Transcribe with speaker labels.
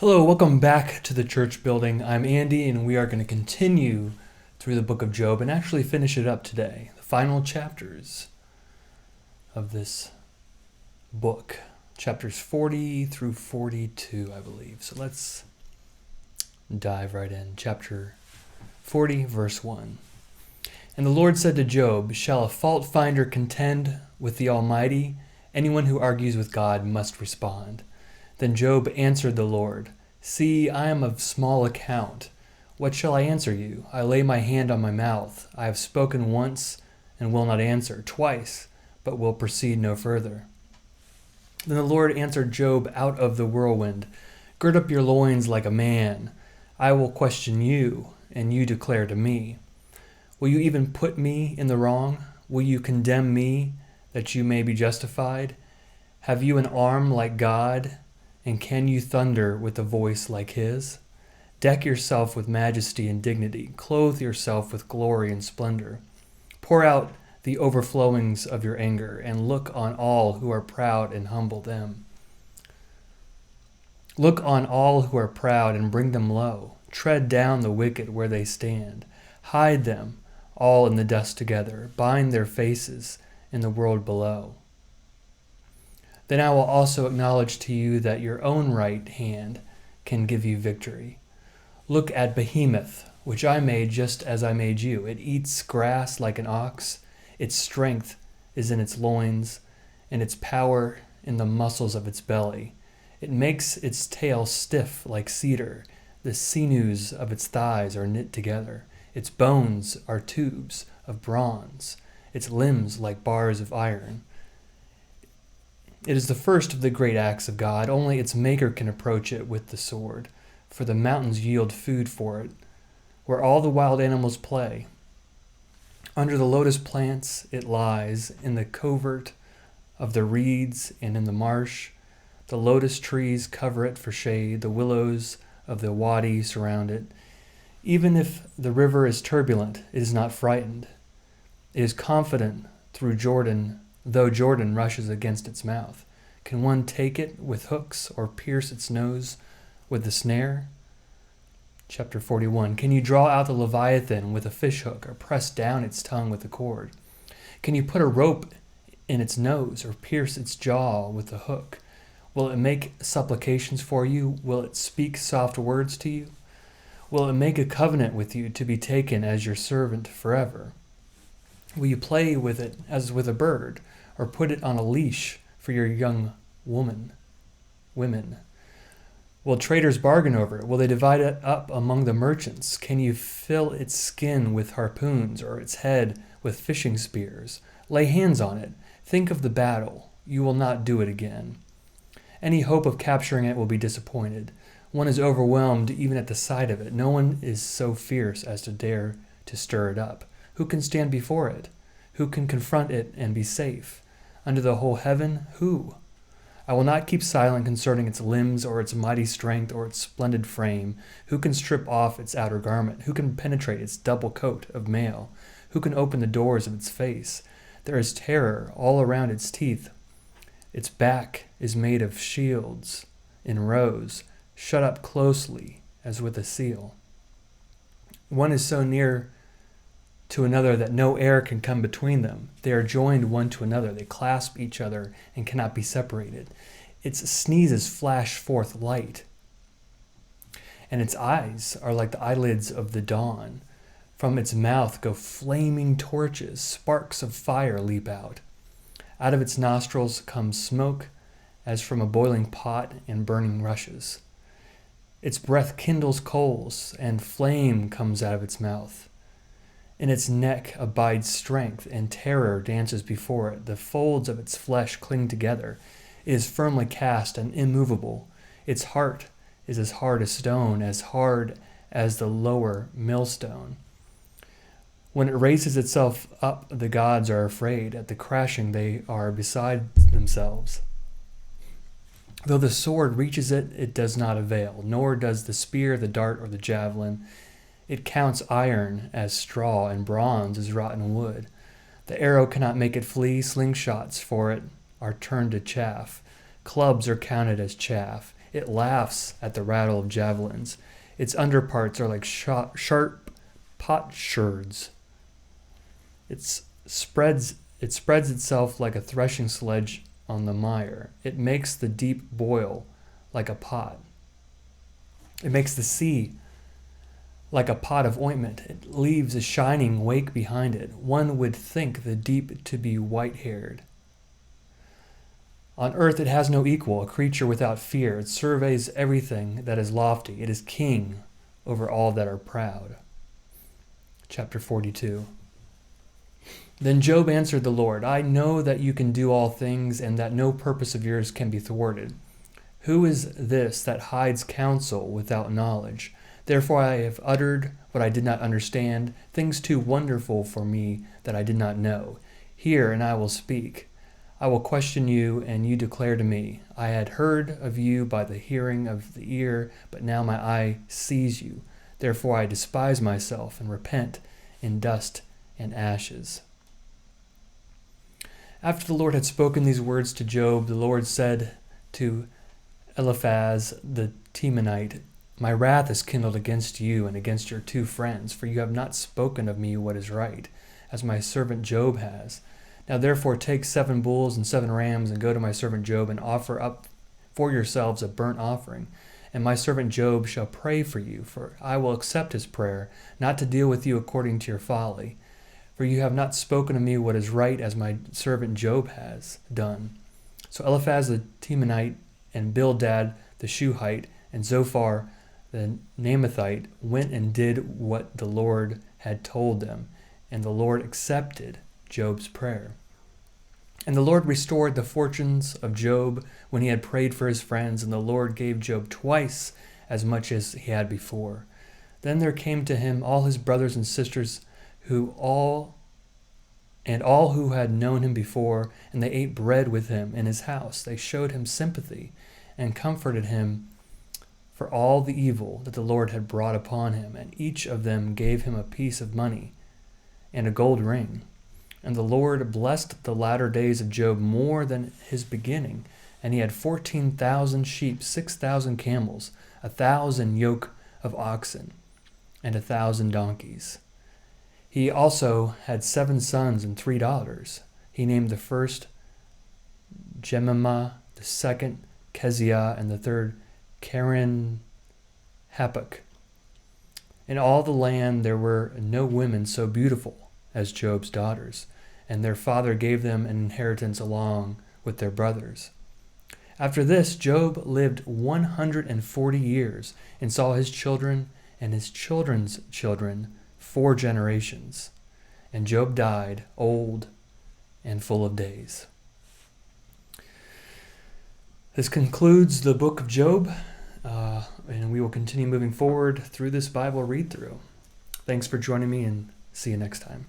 Speaker 1: Hello, welcome back to the church building. I'm Andy, and we are going to continue through the book of Job and actually finish it up today. The final chapters of this book, chapters 40 through 42, I believe. So let's dive right in. Chapter 40, verse 1. And the Lord said to Job, "Shall a fault finder contend with the Almighty? Anyone who argues with God must respond." Then Job answered the Lord, "See, I am of small account. What shall I answer you? I lay my hand on my mouth. I have spoken once and will not answer, twice, but will proceed no further." Then the Lord answered Job out of the whirlwind, "Gird up your loins like a man. I will question you, and you declare to me. Will you even put me in the wrong? Will you condemn me, that you may be justified? Have you an arm like God? And can you thunder with a voice like his? Deck yourself with majesty and dignity. Clothe yourself with glory and splendor. Pour out the overflowings of your anger, and look on all who are proud and humble them. Look on all who are proud and bring them low. Tread down the wicked where they stand. Hide them all in the dust together. Bind their faces in the world below. Then I will also acknowledge to you that your own right hand can give you victory. Look at Behemoth, which I made just as I made you. It eats grass like an ox. Its strength is in its loins, and its power in the muscles of its belly. It makes its tail stiff like cedar. The sinews of its thighs are knit together. Its bones are tubes of bronze, its limbs like bars of iron. It is the first of the great acts of God. Only its maker can approach it with the sword, for the mountains yield food for it, where all the wild animals play. Under the lotus plants it lies, in the covert of the reeds and in the marsh. The lotus trees cover it for shade. The willows of the wadi surround it. Even if the river is turbulent, it is not frightened. It is confident though Jordan rushes against its mouth. Can one take it with hooks or pierce its nose with the snare? Chapter 41. Can you draw out the Leviathan with a fishhook or press down its tongue with a cord? Can you put a rope in its nose or pierce its jaw with a hook? Will it make supplications for you? Will it speak soft words to you? Will it make a covenant with you to be taken as your servant forever? Will you play with it as with a bird, or put it on a leash for your young women? Will traders bargain over it? Will they divide it up among the merchants? Can you fill its skin with harpoons, or its head with fishing spears? Lay hands on it. Think of the battle. You will not do it again. Any hope of capturing it will be disappointed. One is overwhelmed even at the sight of it. No one is so fierce as to dare to stir it up. Who can stand before it? Who can confront it and be safe? Under the whole heaven, who? I will not keep silent concerning its limbs or its mighty strength or its splendid frame. Who can strip off its outer garment? Who can penetrate its double coat of mail? Who can open the doors of its face? There is terror all around its teeth. Its back is made of shields in rows, shut up closely as with a seal. One is so near to another that no air can come between them. They are joined one to another. They clasp each other and cannot be separated. Its sneezes flash forth light, and its eyes are like the eyelids of the dawn. From its mouth go flaming torches. Sparks of fire leap out. Out of its nostrils comes smoke as from a boiling pot and burning rushes. Its breath kindles coals, and flame comes out of its mouth. In its neck abides strength, and terror dances before it. The folds of its flesh cling together. It is firmly cast and immovable. Its heart is as hard as the lower millstone. When it raises itself up, the gods are afraid. At the crashing, they are beside themselves. Though the sword reaches it, it does not avail, nor does the spear, the dart, or the javelin. It counts iron as straw and bronze as rotten wood. The arrow cannot make it flee. Slingshots for it are turned to chaff. Clubs are counted as chaff. It laughs at the rattle of javelins. Its underparts are like sharp potsherds. It spreads itself like a threshing sledge on the mire. It makes the deep boil like a pot. It makes the sea like a pot of ointment. It leaves a shining wake behind it. One would think the deep to be white-haired. On earth it has no equal, a creature without fear. It surveys everything that is lofty. It is king over all that are proud. Chapter 42. Then Job answered the Lord, I know that you can do all things, and that no purpose of yours can be thwarted. Who is this that hides counsel without knowledge? Therefore I have uttered what I did not understand, things too wonderful for me that I did not know. Hear, and I will speak. I will question you, and you declare to me. I had heard of you by the hearing of the ear, but now my eye sees you. Therefore I despise myself and repent in dust and ashes. After the Lord had spoken these words to Job, the Lord said to Eliphaz the Temanite, My wrath is kindled against you and against your 2 friends, for you have not spoken of me what is right, as my servant Job has. Now therefore take 7 bulls and 7 rams, and go to my servant Job, and offer up for yourselves a burnt offering. And my servant Job shall pray for you, for I will accept his prayer, not to deal with you according to your folly. For you have not spoken of me what is right, as my servant Job has done. So Eliphaz the Temanite, and Bildad the Shuhite, and Zophar the Naamathite went and did what the Lord had told them, and the Lord accepted Job's prayer. And the Lord restored the fortunes of Job when he had prayed for his friends, and the Lord gave Job twice as much as he had before. Then there came to him all his brothers and sisters, all who had known him before, and they ate bread with him in his house. They showed him sympathy and comforted him for all the evil that the Lord had brought upon him, and each of them gave him a piece of money and a gold ring. And the Lord blessed the latter days of Job more than his beginning, and he had 14,000 sheep, 6,000 camels, 1,000 yoke of oxen, and 1,000 donkeys. He also had 7 sons and 3 daughters. He named the first Jemimah, the second Keziah, and the third Karen Hapuk. In all the land there were no women so beautiful as Job's daughters, and their father gave them an inheritance along with their brothers. After this, Job lived 140 years and saw his children and his children's children 4 generations. And Job died old and full of days. This concludes the book of Job, and we will continue moving forward through this Bible read-through. Thanks for joining me, and see you next time.